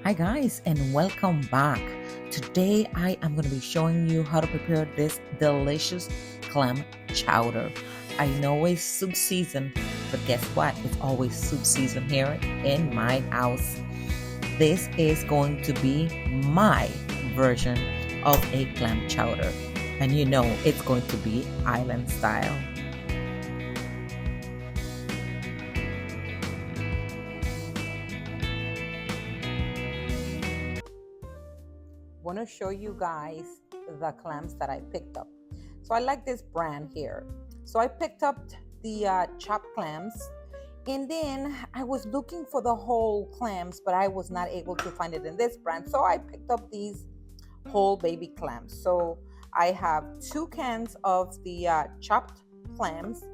Hi guys, and welcome back. Today I am going to be showing you how to prepare this delicious clam chowder. I know it's soup season, but guess what? It's always soup season here in my house. This is going to be my version of a clam chowder, and you know it's going to be island style. Want to show you guys the clams that I picked up. So I like this brand here. So I picked up the chopped clams, and then I was looking for the whole clams, but I was not able to find it in this brand. So I picked up these whole baby clams. So I have 2 cans of the chopped clams,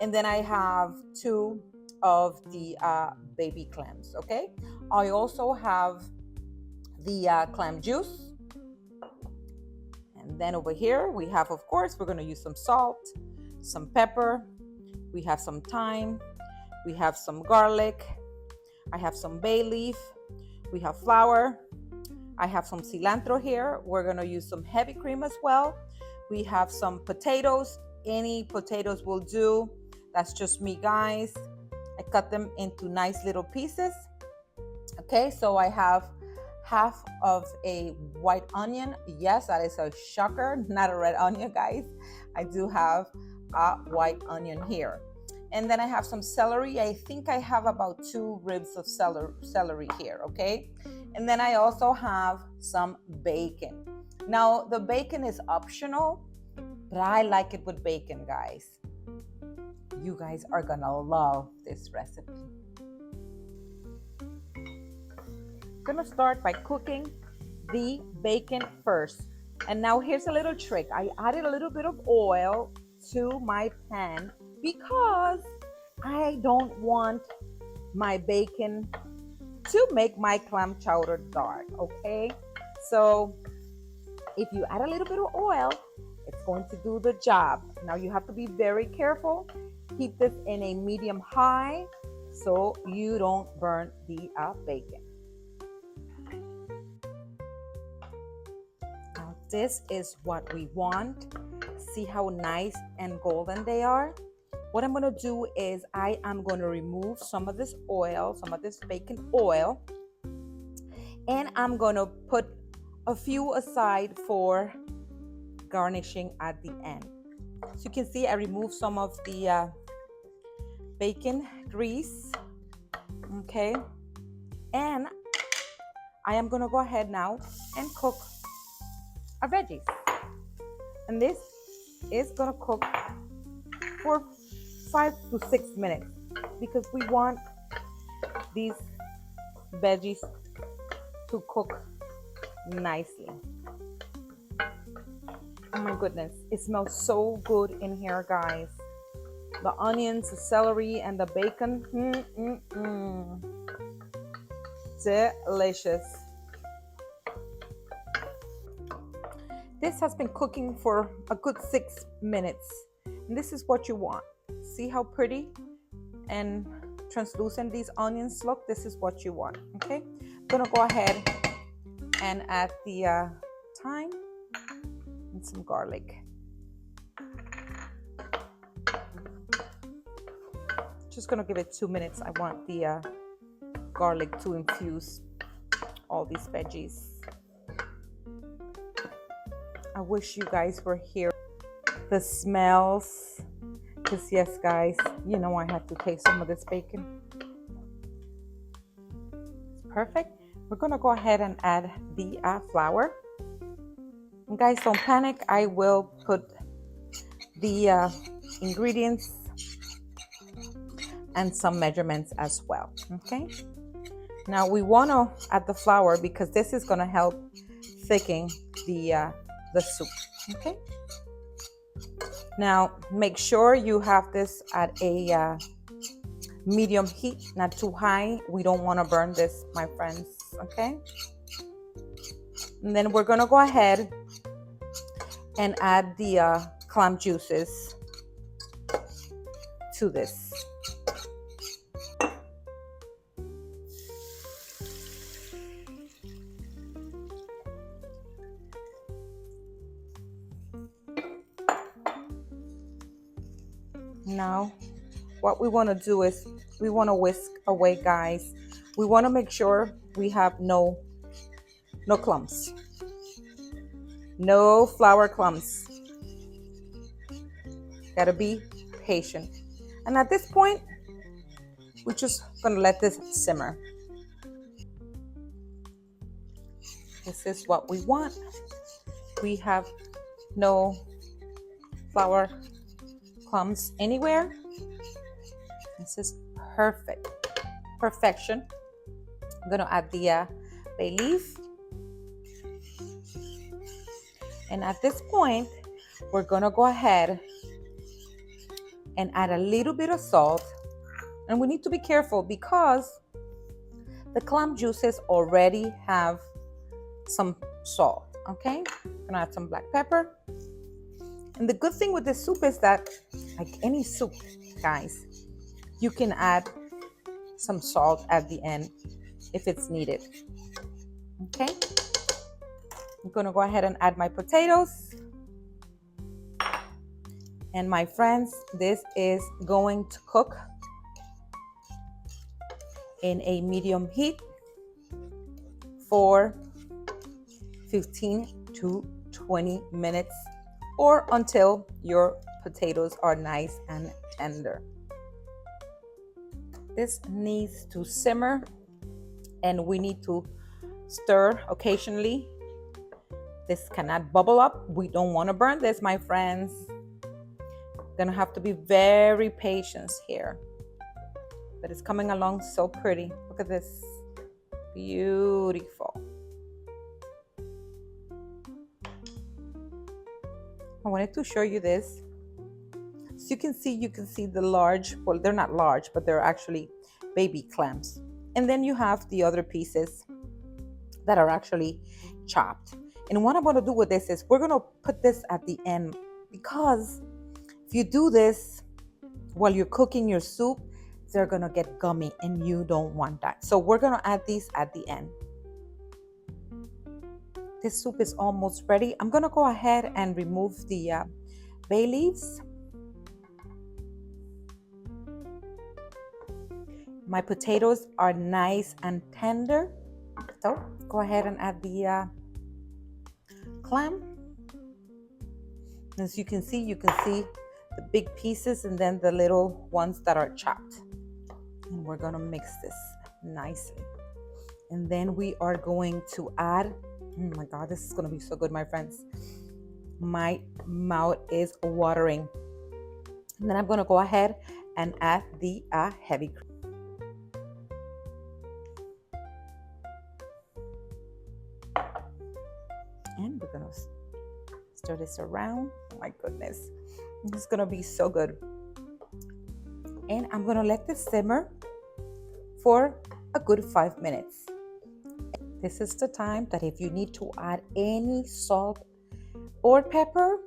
and then I have 2 of the baby clams. Okay. I also have the clam juice. And then over here we have, of course, we're going to use some salt, some pepper, we have some thyme, we have some garlic, I have some bay leaf, we have flour, I have some cilantro here. We're going to use some heavy cream as well. We have some potatoes. Any potatoes will do. That's just me, guys. I cut them into nice little pieces. Okay, so I have half of a white onion. Yes, that is a shocker, not a red onion, guys. I do have a white onion here. And then I have some celery. I think I have about 2 ribs of celery here, okay? And then I also have some bacon. Now, the bacon is optional, but I like it with bacon, guys. You guys are gonna love this recipe. Gonna start by cooking the bacon first. And now here's a little trick. I added a little bit of oil to my pan because I don't want my bacon to make my clam chowder dark, okay? So if you add a little bit of oil, it's going to do the job. Now you have to be very careful. Keep this in a medium high so you don't burn the bacon. This is what we want. See how nice and golden they are? What I'm going to do is I am going to remove some of this oil, some of this bacon oil, and I'm going to put a few aside for garnishing at the end. So you can see I removed some of the bacon grease, okay? And I am going to go ahead now and cook our veggies. And this is gonna cook for 5 to 6 minutes because we want these veggies to cook nicely. Oh my goodness, it smells so good in here, guys. The onions, the celery, and the bacon. Delicious. This has been cooking for a good 6 minutes. And this is what you want. See how pretty and translucent these onions look? This is what you want, okay? I'm gonna go ahead and add the thyme and some garlic. Just gonna give it 2 minutes. I want the garlic to infuse all these veggies. I wish you guys were here. The smells, because yes, guys, you know I had to taste some of this bacon. It's perfect. We're gonna go ahead and add the flour. And guys, don't panic. I will put the ingredients and some measurements as well, okay? Now we wanna add the flour because this is gonna help thicken the soup, okay? Now make sure you have this at a medium heat, not too high. We don't want to burn this, my friends, okay? And then we're gonna go ahead and add the clam juices to this. Now, what we want to do is we want to whisk away, guys. We want to make sure we have no clumps, no flour clumps. Gotta be patient. And at this point, we're just gonna let this simmer. This is what we want. We have no flour clumps anywhere. This is perfect. Perfection. I'm gonna add the bay leaf. And at this point, we're gonna go ahead and add a little bit of salt. And we need to be careful because the clam juices already have some salt, okay? I'm gonna add some black pepper. And the good thing with this soup is that, like any soup, guys, you can add some salt at the end if it's needed, okay? I'm gonna go ahead and add my potatoes. And my friends, this is going to cook in a medium heat for 15 to 20 minutes or until your potatoes are nice and tender. This needs to simmer and we need to stir occasionally. This cannot bubble up. We don't want to burn this, my friends. Gonna have to be very patient here. But it's coming along so pretty. Look at this. Beautiful. I wanted to show you this. So you can see the large, well, they're not large, but they're actually baby clams. And then you have the other pieces that are actually chopped. And what I'm going to do with this is we're going to put this at the end, because if you do this while you're cooking your soup, they're going to get gummy and you don't want that. So we're going to add these at the end. This soup is almost ready. I'm going to go ahead and remove the bay leaves. My potatoes are nice and tender. So go ahead and add the clam. As you can see the big pieces and then the little ones that are chopped. And we're gonna mix this nicely. And then we are going to add, oh my God, this is gonna be so good, my friends. My mouth is watering. And then I'm gonna go ahead and add the heavy cream. And we're gonna stir this around. Oh my goodness, this is gonna be so good. And I'm gonna let this simmer for a good 5 minutes. This is the time that if you need to add any salt or pepper,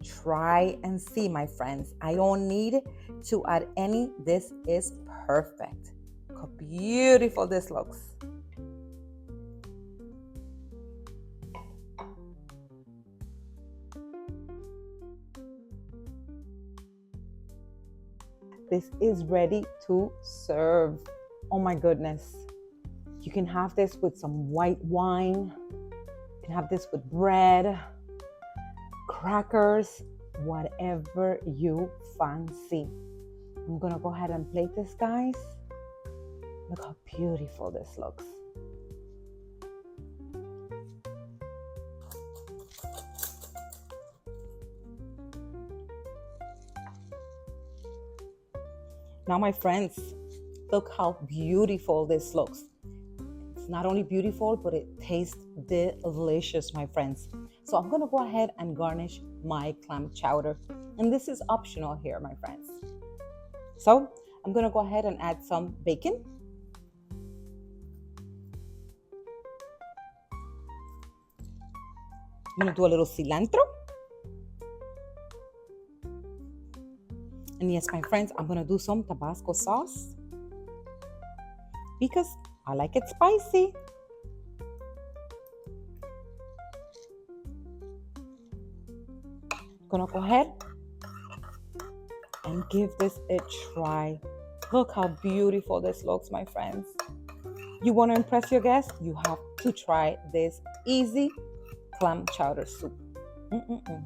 try and see, my friends. I don't need to add any. This is perfect. Look how beautiful this looks. This is ready to serve. Oh my goodness. You can have this with some white wine. You can have this with bread, crackers, whatever you fancy. I'm gonna go ahead and plate this, guys. Look how beautiful this looks. Now, my friends, look how beautiful this looks. It's not only beautiful, but it tastes delicious, my friends. So I'm gonna go ahead and garnish my clam chowder. And this is optional here, my friends. So I'm gonna go ahead and add some bacon. I'm gonna do a little cilantro. And yes, my friends, I'm gonna do some Tabasco sauce because I like it spicy. I'm gonna go ahead and give this a try. Look how beautiful this looks, my friends. You want to impress your guests? You have to try this easy clam chowder soup. Mm-mm-mm.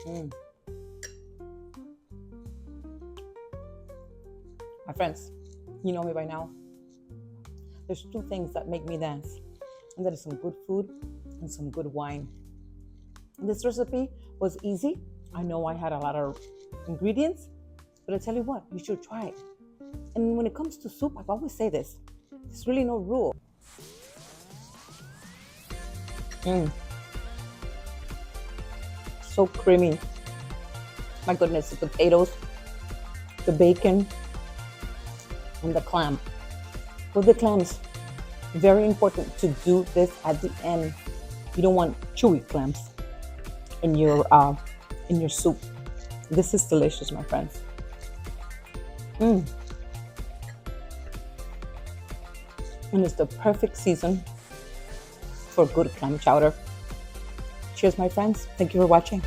Mm. My friends, you know me by now. There's two things that make me dance, and that is some good food and some good wine. This recipe was easy. I know I had a lot of ingredients, but I tell you what, you should try it. And when it comes to soup, I've always say this: there's really no rule. Mm. So creamy. My goodness, the potatoes, the bacon, and the clam. With the clams, very important to do this at the end. You don't want chewy clams in your soup. This is delicious, my friends. Mm. And it's the perfect season for good clam chowder. Cheers, my friends. Thank you for watching.